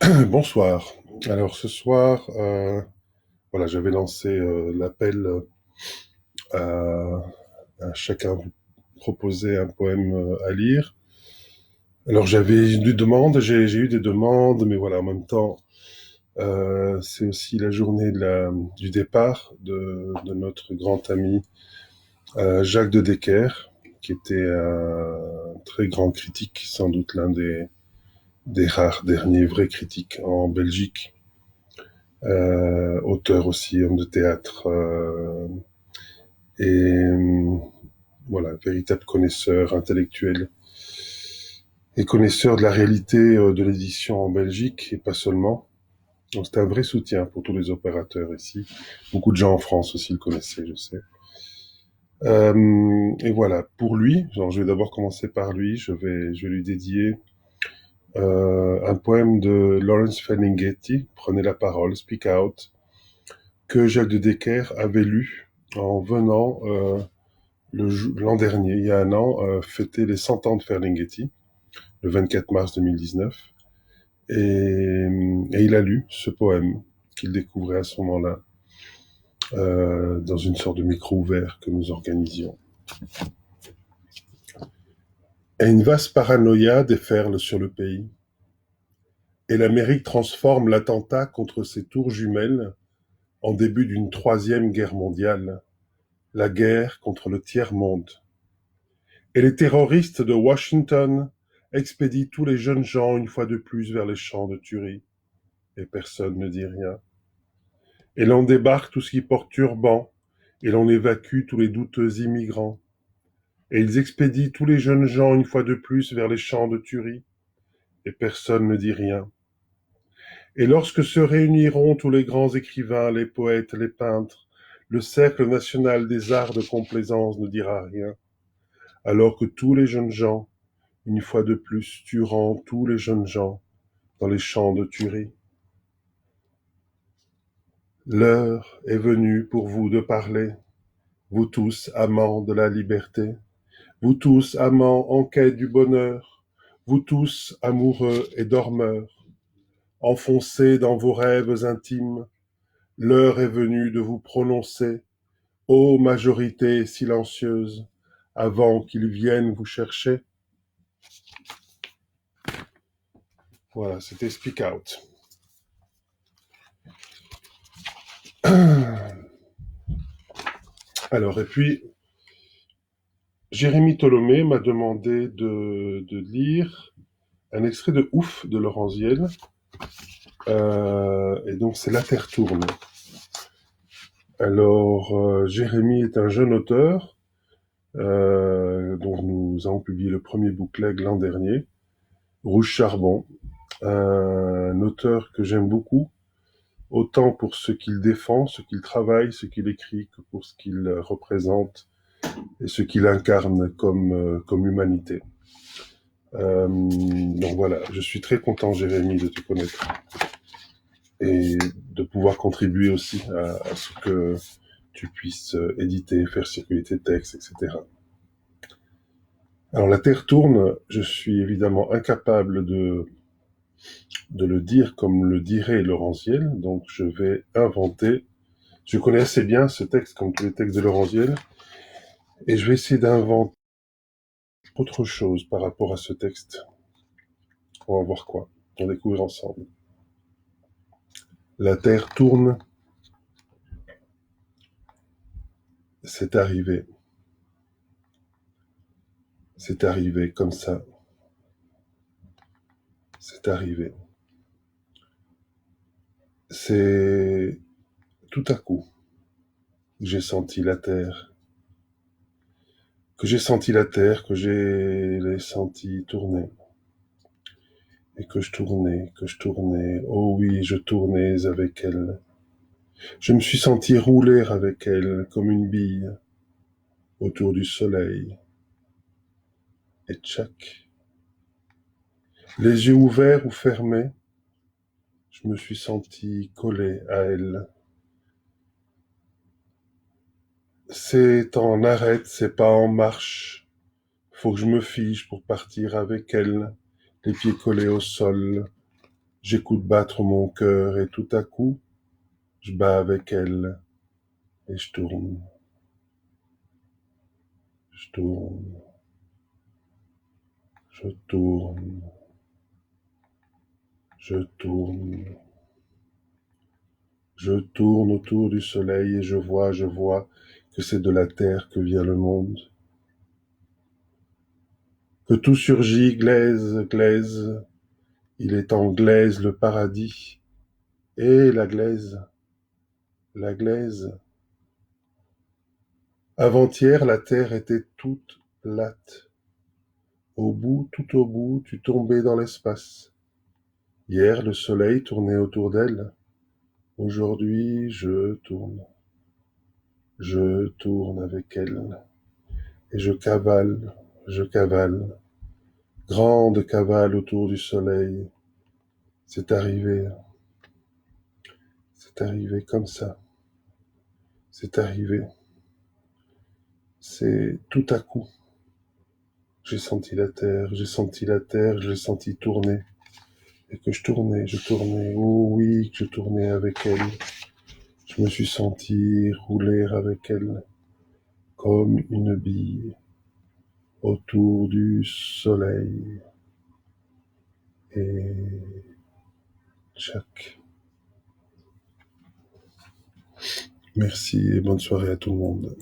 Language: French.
Bonsoir. Alors ce soir, voilà, j'avais lancé l'appel à, à chacun proposer un poème à lire. Alors j'avais eu des demandes, j'ai eu des demandes, mais voilà, en même temps, c'est aussi la journée du départ de notre grand ami Jacques de Decker, qui était un très grand critique, sans doute l'un des rares derniers vrais critiques en Belgique. Auteur aussi, homme de théâtre, et voilà, véritable connaisseur intellectuel et connaisseur de la réalité de l'édition en Belgique et pas seulement. Donc c'est un vrai soutien pour tous les opérateurs ici. Beaucoup de gens en France aussi le connaissaient, je sais. Et voilà, pour lui, genre, je vais d'abord commencer par lui. Je vais lui dédier un poème de Lawrence Ferlinghetti, Prenez la parole, Speak Out, que Jacques de Decker avait lu en venant l'an dernier, il y a un an, fêter les 100 ans de Ferlinghetti, le 24 mars 2019. Et il a lu ce poème qu'il découvrait à ce moment-là, dans une sorte de micro ouvert que nous organisions. Et une vaste paranoïa déferle sur le pays. Et l'Amérique transforme l'attentat contre ses tours jumelles en début d'une troisième guerre mondiale, la guerre contre le tiers-monde. Et les terroristes de Washington expédient tous les jeunes gens une fois de plus vers les champs de tuerie. Et personne ne dit rien. Et l'on débarque tout ce qui porte turban, et l'on évacue tous les douteux immigrants. Et ils expédient tous les jeunes gens une fois de plus vers les champs de tuerie. Et personne ne dit rien. Et lorsque se réuniront tous les grands écrivains, les poètes, les peintres, le cercle national des arts de complaisance ne dira rien, alors que tous les jeunes gens, une fois de plus, tueront tous les jeunes gens dans les champs de tuerie. L'heure est venue pour vous de parler, vous tous amants de la liberté, vous tous amants en quête du bonheur, vous tous amoureux et dormeurs, enfoncés dans vos rêves intimes, l'heure est venue de vous prononcer, ô majorité silencieuse, avant qu'ils viennent vous chercher. Voilà, c'était Speak Out. Alors, et puis, Jérémy Tolomé m'a demandé de lire un extrait de Ouf de Laurent Ziel. Et donc, c'est La Terre tourne. Alors, Jérémy est un jeune auteur dont nous avons publié le premier booklet l'an dernier, Rouge Charbon, un auteur que j'aime beaucoup, autant pour ce qu'il défend, ce qu'il travaille, ce qu'il écrit, que pour ce qu'il représente et ce qu'il incarne comme humanité. Donc voilà, je suis très content, Jérémy, de te connaître et de pouvoir contribuer aussi à ce que tu puisses éditer, faire circuler tes textes, etc. Alors la Terre tourne, je suis évidemment incapable de le dire comme le dirait Laurent Ziel, donc je vais inventer. Je connais assez bien ce texte comme tous les textes de Laurent Ziel, et je vais essayer d'inventer autre chose par rapport à ce texte. On va voir quoi, on va découvrir ensemble. La Terre tourne, c'est arrivé. C'est arrivé comme ça. C'est arrivé. C'est tout à coup que j'ai senti la Terre. Que j'ai senti la Terre, que j'ai senti tourner. Et que je tournais, oh oui, je tournais avec elle. Je me suis senti rouler avec elle comme une bille autour du soleil. Et tchac, les yeux ouverts ou fermés, je me suis senti collé à elle. C'est en arrête, c'est pas en marche. Faut que je me fige pour partir avec elle, les pieds collés au sol, J'écoute battre mon cœur et tout à coup, je bats avec elle et je tourne, je tourne, je tourne, je tourne. Je tourne autour du soleil et je vois que c'est de la terre que vient le monde. Que tout surgit, glaise, glaise. Il est en glaise le paradis. Et la glaise, la glaise. Avant-hier, la terre était toute plate. Au bout, tout au bout, tu tombais dans l'espace. Hier, le soleil tournait autour d'elle. Aujourd'hui, je tourne avec elle. Et je cavale. Grande cavale autour du soleil. C'est arrivé, c'est arrivé comme ça. C'est arrivé. C'est tout à coup. J'ai senti la terre, j'ai senti la terre, je l'ai senti tourner. Et que je tournais, oh oui, que je tournais avec elle. Je me suis senti rouler avec elle comme une bille autour du soleil. Et tchac. Merci et bonne soirée à tout le monde.